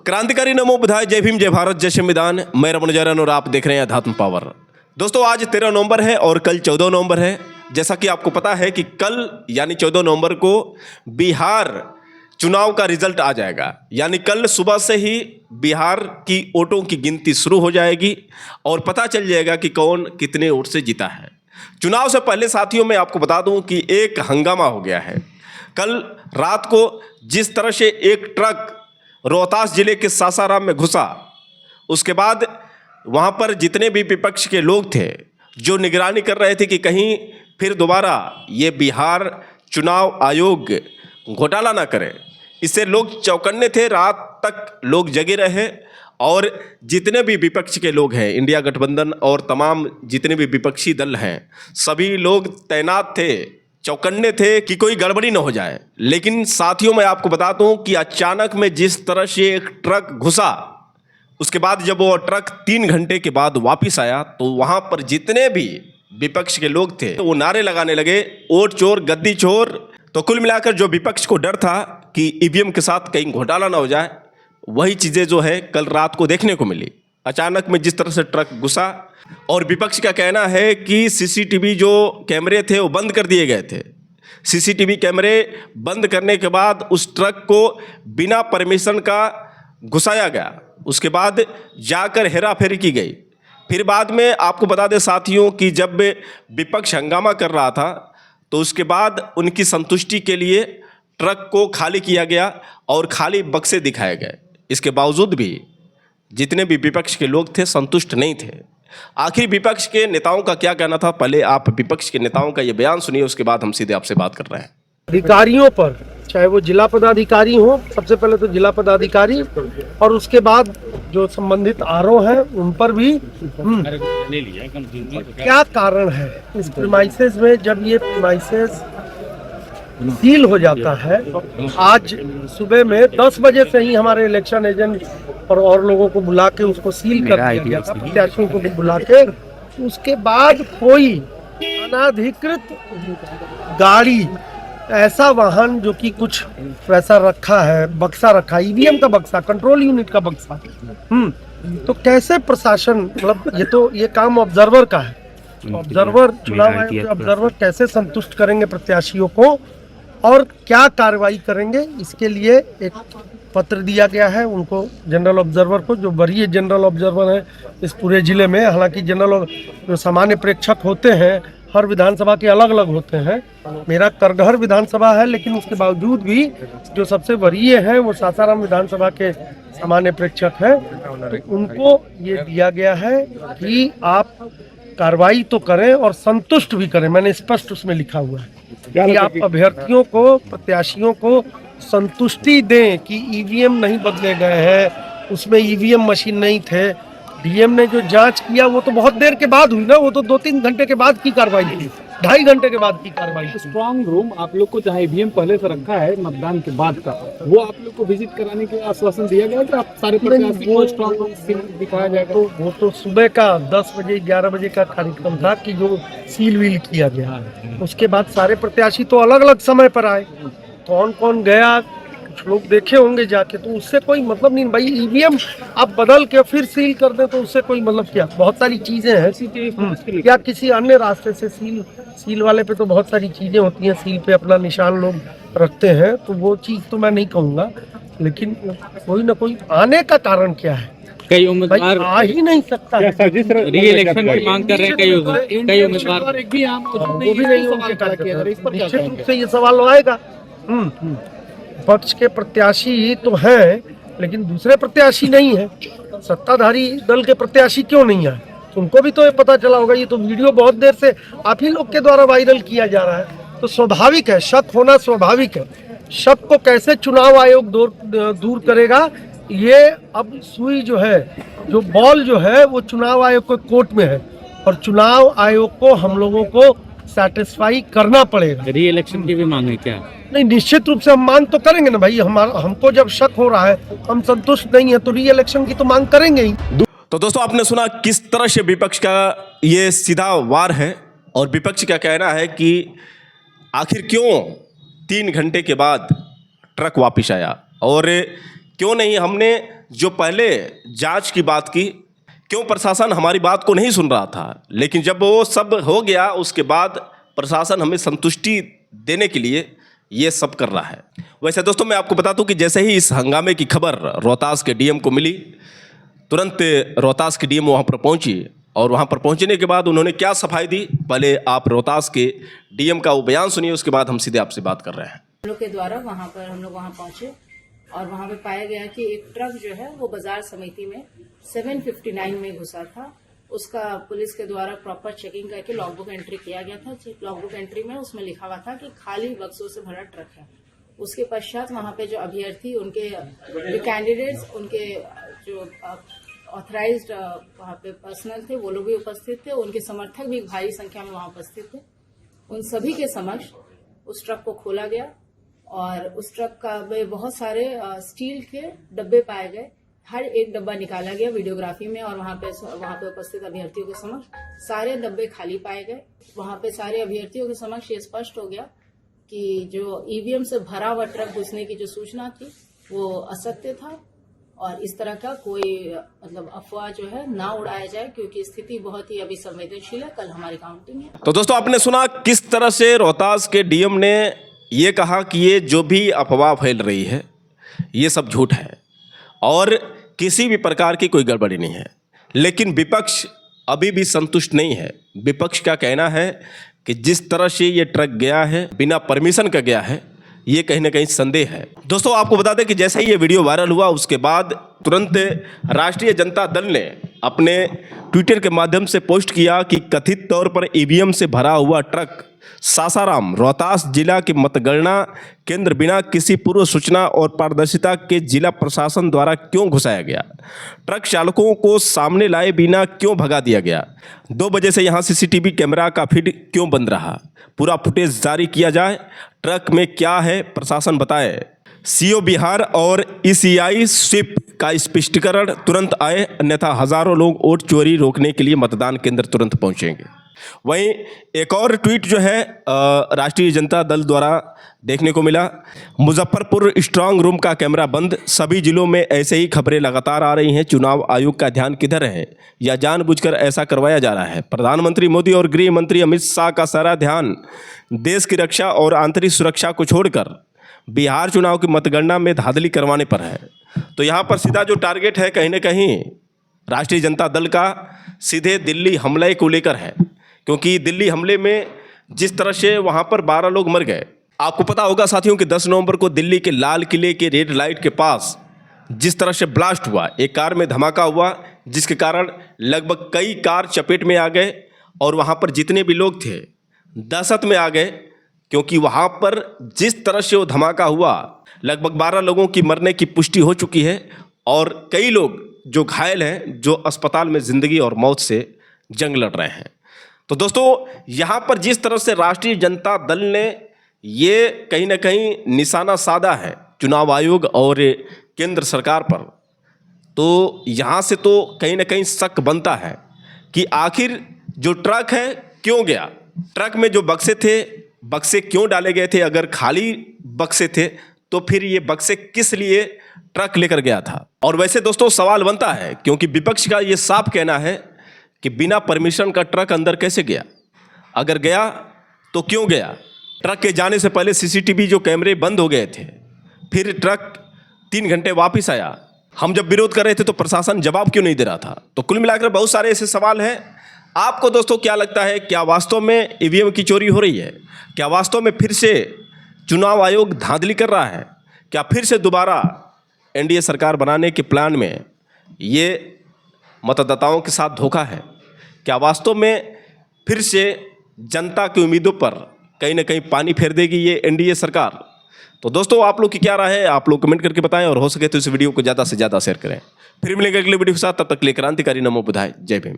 क्रांतिकारी नमो बुधाय, जय भीम, जय भारत, जय संविधान। मैं रमन जैन और आप देख रहे हैं अध्यात्म पावर। दोस्तों, आज 13 नवंबर है और कल 14 नवंबर है। जैसा कि आपको पता है कि कल यानी 14 नवंबर को बिहार चुनाव का रिजल्ट आ जाएगा। यानी कल सुबह से ही बिहार की वोटों की गिनती शुरू हो जाएगी और पता चल जाएगा कि कौन कितने वोट से जीता है। चुनाव से पहले साथियों, मैं आपको बता दूं कि एक हंगामा हो गया है। कल रात को जिस तरह से एक ट्रक रोहतास जिले के सासाराम में घुसा, उसके बाद वहाँ पर जितने भी विपक्ष के लोग थे जो निगरानी कर रहे थे कि कहीं फिर दोबारा ये बिहार चुनाव आयोग घोटाला ना करे, इससे लोग चौकन्ने थे। रात तक लोग जगे रहे और जितने भी विपक्ष के लोग हैं, इंडिया गठबंधन और तमाम जितने भी विपक्षी दल हैं, सभी लोग तैनात थे, चौकन्ने थे कि कोई गड़बड़ी न हो जाए। लेकिन साथियों, मैं आपको बताता हूं कि अचानक में जिस तरह से एक ट्रक घुसा, उसके बाद जब वो ट्रक 3 घंटे के बाद वापस आया तो वहां पर जितने भी विपक्ष के लोग थे वो नारे लगाने लगे, वोट चोर, गद्दी चोर। तो कुल मिलाकर जो विपक्ष को डर था कि ईवीएम के साथ कहीं घोटाला ना हो जाए, वही चीज़ें जो है कल रात को देखने को मिली। अचानक में जिस तरह से ट्रक घुसा, और विपक्ष का कहना है कि सीसीटीवी जो कैमरे थे वो बंद कर दिए गए थे। सीसीटीवी कैमरे बंद करने के बाद उस ट्रक को बिना परमिशन का घुसाया गया, उसके बाद जाकर हेराफेरी की गई। फिर बाद में आपको बता दें साथियों कि जब विपक्ष हंगामा कर रहा था तो उसके बाद उनकी संतुष्टि के लिए ट्रक को खाली किया गया और खाली बक्से दिखाए गए। इसके बावजूद भी जितने भी विपक्ष के लोग थे संतुष्ट नहीं थे। आखिर विपक्ष के नेताओं का क्या कहना था, पहले आप विपक्ष के नेताओं का ये बयान सुनिए, उसके बाद हम सीधे आपसे बात कर रहे हैं। अधिकारियों पर, चाहे वो जिला पदाधिकारी हो, सबसे पहले तो जिला पदाधिकारी, और उसके बाद जो संबंधित आरओ हैं उन पर भी क्या कारण है इस प्रीमाइसेस में। जब ये प्रीमाइसेस सील हो जाता है, आज सुबह में 10 बजे से ही हमारे इलेक्शन एजेंट और लोगों को बुला के उसको सील कर दिया गया था, प्रत्याशियों को भी बुला के। उसके बाद कोई अनाधिकृत गाड़ी, ऐसा वाहन जो कि कुछ वैसा रखा है, बक्सा रखा, ईवीएम का बक्सा, कंट्रोल यूनिट का बक्सा, तो कैसे प्रशासन, मतलब ये काम ऑब्जर्वर का है। ऑब्जर्वर, चुनाव आयोग के ऑब्जर्वर कैसे संतुष्ट करेंगे प्रत्याशियों को और क्या कार्रवाई करेंगे, इसके लिए एक पत्र दिया गया है उनको, जनरल ऑब्जर्वर को, जो वरीय जनरल ऑब्जर्वर है इस पूरे जिले में। हालांकि जनरल जो सामान्य प्रेक्षक होते हैं हर विधानसभा के अलग अलग होते हैं। मेरा करगहर विधानसभा है, लेकिन उसके बावजूद भी जो सबसे वरीय हैं वो सासाराम विधानसभा के सामान्य प्रेक्षक हैं। तो उनको ये दिया गया है कि आप कार्रवाई तो करें और संतुष्ट भी करें। मैंने स्पष्ट उसमें लिखा हुआ है कि आप अभ्यर्थियों को, प्रत्याशियों को संतुष्टि दें कि ईवीएम नहीं बदले गए हैं, उसमें ईवीएम मशीन नहीं थे। डीएम ने जो जांच किया वो तो बहुत देर के बाद हुई ना, वो तो 2-3 घंटे के बाद की कार्रवाई थी, 2.5 घंटे के बाद की कार्रवाई। स्ट्रांग रूम आप लोग को जहाँ ईवीएम पहले से रखा है मतदान के बाद का, वो आप लोग को विजिट कराने के आश्वासन दिया गया कि आप सारे प्रत्याशी को स्ट्रांग रूम दिखाया जाएगा। तो वो तो सुबह का 10 बजे 11 बजे का कार्यक्रम था कि जो सील वील किया गया। उसके बाद सारे प्रत्याशी तो अलग अलग समय पर आए, कौन कौन गया कुछ लोग देखे होंगे जाके, तो उससे कोई मतलब नहीं भाई। ईवीएम आप बदल के फिर सील कर दें तो उससे कोई मतलब क्या। बहुत सारी चीजें हैं, या किसी अन्य रास्ते से सील वाले पे तो बहुत सारी चीजें होती हैं, सील पे अपना निशान लोग रखते हैं, तो वो चीज तो मैं नहीं कहूँगा। लेकिन कोई ना कोई आने का कारण क्या है, कई उम्मीदवार आ ही नहीं सकता है। री-इलेक्शन की मांग कर रहे हैं कई उम्मीदवार, वो भी नहीं होंगे। निश्चित रूप से ये सवाल आएगा। पक्ष के प्रत्याशी तो हैं, लेकिन दूसरे प्रत्याशी नहीं है। सत्ताधारी दल के प्रत्याशी क्यों नहीं आए, उनको भी तो ये पता चला होगा। ये तो वीडियो बहुत देर से आप ही लोग के द्वारा वायरल किया जा रहा है, तो स्वाभाविक है, शक होना स्वाभाविक है। शक को कैसे चुनाव आयोग दूर करेगा, ये अब सुई जो है, जो बॉल जो है वो चुनाव आयोग के कोर्ट में है, और चुनाव आयोग को हम लोगों को सैटिस्फाई करना पड़ेगा। री-इलेक्शन की भी मांग है क्या? नहीं, निश्चित रूप से हम मांग तो करेंगे ना भाई। हमको जब शक हो रहा है, हम संतुष्ट नहीं है, तो री-इलेक्शन की तो मांग करेंगे ही। तो दोस्तों, आपने सुना किस तरह से विपक्ष का ये सीधा वार है, और विपक्ष का कहना है कि आखिर क्यों 3 घंटे के बाद ट्रक वापस आया और क्यों नहीं हमने जो पहले जांच की बात की, क्यों प्रशासन हमारी बात को नहीं सुन रहा था। लेकिन जब वो सब हो गया उसके बाद प्रशासन हमें संतुष्टि देने के लिए ये सब कर रहा है। वैसे दोस्तों मैं आपको बता दूं कि जैसे ही इस हंगामे की खबर रोहतास के डीएम को मिली, तुरंत रोहतास की डीएम वहाँ पर पहुँची और वहाँ पर पहुँचने के बाद उन्होंने क्या सफाई दी, पहले आप रोहतास के डीएम का वो बयान सुनिए, उसके बाद हम सीधे आपसे बात कर रहे हैं। हम लोग के द्वारा हम लोग वहाँ पहुंचे और वहाँ पे पाया गया कि एक ट्रक जो है वो बाजार समिति में 759 में घुसा था। उसका पुलिस के द्वारा प्रॉपर चेकिंग करके लॉगबुक एंट्री किया गया था। लॉगबुक एंट्री में उसमें लिखा हुआ था कि खाली बक्सों से भरा ट्रक है। उसके पश्चात वहाँ पे जो अभ्यर्थी, उनके जो कैंडिडेट्स, उनके जो ऑथराइज्ड वहाँ पे पर्सनल थे, वो लोग भी उपस्थित थे। उनके समर्थक भी भारी संख्या में वहाँ उपस्थित थे। उन सभी के समक्ष उस ट्रक को खोला गया और उस ट्रक का में बहुत सारे स्टील के डब्बे पाए गए। हर एक डब्बा निकाला गया वीडियोग्राफी में और वहाँ पे उपस्थित अभ्यर्थियों के समक्ष सारे डब्बे खाली पाए गए। वहाँ पे सारे अभ्यर्थियों के समक्ष ये स्पष्ट हो गया कि जो ईवीएम से भरा हुआ ट्रक घुसने की जो सूचना थी वो असत्य था और इस तरह का कोई मतलब अफवाह जो है ना उड़ाया जाए, क्योंकि स्थिति बहुत ही अभी संवेदनशील है। कल हमारी काउंटिंग है। तो दोस्तों आपने सुना किस तरह से रोहतास के डीएम ने ये कहा कि ये जो भी अफवाह फैल रही है ये सब झूठ है और किसी भी प्रकार की कोई गड़बड़ी नहीं है। लेकिन विपक्ष अभी भी संतुष्ट नहीं है। विपक्ष का कहना है कि जिस तरह से ये ट्रक गया है, बिना परमिशन का गया है, ये कहीं ना कहीं संदेह है। दोस्तों आपको बता दें कि जैसे ही ये वीडियो वायरल हुआ उसके बाद तुरंत राष्ट्रीय जनता दल ने अपने ट्विटर के माध्यम से पोस्ट किया कि कथित तौर पर ईवीएम से भरा हुआ ट्रक सासाराम रोहतास जिला के मतगणना केंद्र बिना किसी पूर्व सूचना और पारदर्शिता के जिला प्रशासन द्वारा क्यों घुसाया गया, ट्रक चालकों को सामने लाए बिना क्यों भगा दिया गया, 2 बजे से यहां सीसीटीवी कैमरा का फीड क्यों बंद रहा, पूरा फुटेज जारी किया जाए, ट्रक में क्या है प्रशासन बताए, सीओ बिहार और ईसीआई स्वीप का स्पष्टीकरण तुरंत आए, अन्यथा हजारों लोग वोट चोरी रोकने के लिए मतदान केंद्र तुरंत पहुंचेंगे। वहीं एक और ट्वीट जो है राष्ट्रीय जनता दल द्वारा देखने को मिला, मुजफ्फरपुर स्ट्रांग रूम का कैमरा बंद, सभी जिलों में ऐसे ही खबरें लगातार आ रही हैं, चुनाव आयोग का ध्यान किधर है या जानबूझकर ऐसा करवाया जा रहा है। प्रधानमंत्री मोदी और गृह मंत्री अमित शाह का सारा ध्यान देश की रक्षा और आंतरिक सुरक्षा को छोड़कर बिहार चुनाव की मतगणना में धांधली करवाने पर है। तो यहाँ पर सीधा जो टारगेट है कहीं ना कहीं राष्ट्रीय जनता दल का सीधे दिल्ली हमले को लेकर है, क्योंकि दिल्ली हमले में जिस तरह से वहाँ पर 12 लोग मर गए। आपको पता होगा साथियों कि 10 नवंबर को दिल्ली के लाल किले के रेड लाइट के पास जिस तरह से ब्लास्ट हुआ, एक कार में धमाका हुआ जिसके कारण लगभग कई कार चपेट में आ गए और वहाँ पर जितने भी लोग थे दहशत में आ गए, क्योंकि वहाँ पर जिस तरह से वो धमाका हुआ लगभग 12 लोगों की मरने की पुष्टि हो चुकी है और कई लोग जो घायल हैं, जो अस्पताल में ज़िंदगी और मौत से जंग लड़ रहे हैं। तो दोस्तों यहाँ पर जिस तरह से राष्ट्रीय जनता दल ने ये कहीं ना कहीं निशाना साधा है चुनाव आयोग और केंद्र सरकार पर, तो यहाँ से तो कहीं ना कहीं शक बनता है कि आखिर जो ट्रक है क्यों गया, ट्रक में जो बक्से थे, बक्से क्यों डाले गए थे, अगर खाली बक्से थे तो फिर ये बक्से किस लिए ट्रक लेकर गया था। और वैसे दोस्तों सवाल बनता है, क्योंकि विपक्ष का ये साफ कहना है कि बिना परमिशन का ट्रक अंदर कैसे गया, अगर गया तो क्यों गया, ट्रक के जाने से पहले सीसीटीवी जो कैमरे बंद हो गए थे, फिर ट्रक 3 घंटे वापस आया, हम जब विरोध कर रहे थे तो प्रशासन जवाब क्यों नहीं दे रहा था। तो कुल मिलाकर बहुत सारे ऐसे सवाल हैं। आपको दोस्तों क्या लगता है, क्या वास्तव में ईवीएम की चोरी हो रही है, क्या वास्तव में फिर से चुनाव आयोग धांधली कर रहा है, क्या फिर से दोबारा एनडीए सरकार बनाने के प्लान में ये मतदाताओं के साथ धोखा है, क्या वास्तव में फिर से जनता की उम्मीदों पर कहीं ना कहीं पानी फेर देगी ये एनडीए सरकार। तो दोस्तों आप लोग की क्या राय है, आप लोग कमेंट करके बताएं और हो सके तो इस वीडियो को ज़्यादा से ज़्यादा शेयर करें। फिर मिलेंगे अगले वीडियो के साथ, तब तक के लिए क्रांतिकारी नमो बुधाय, जय भीम।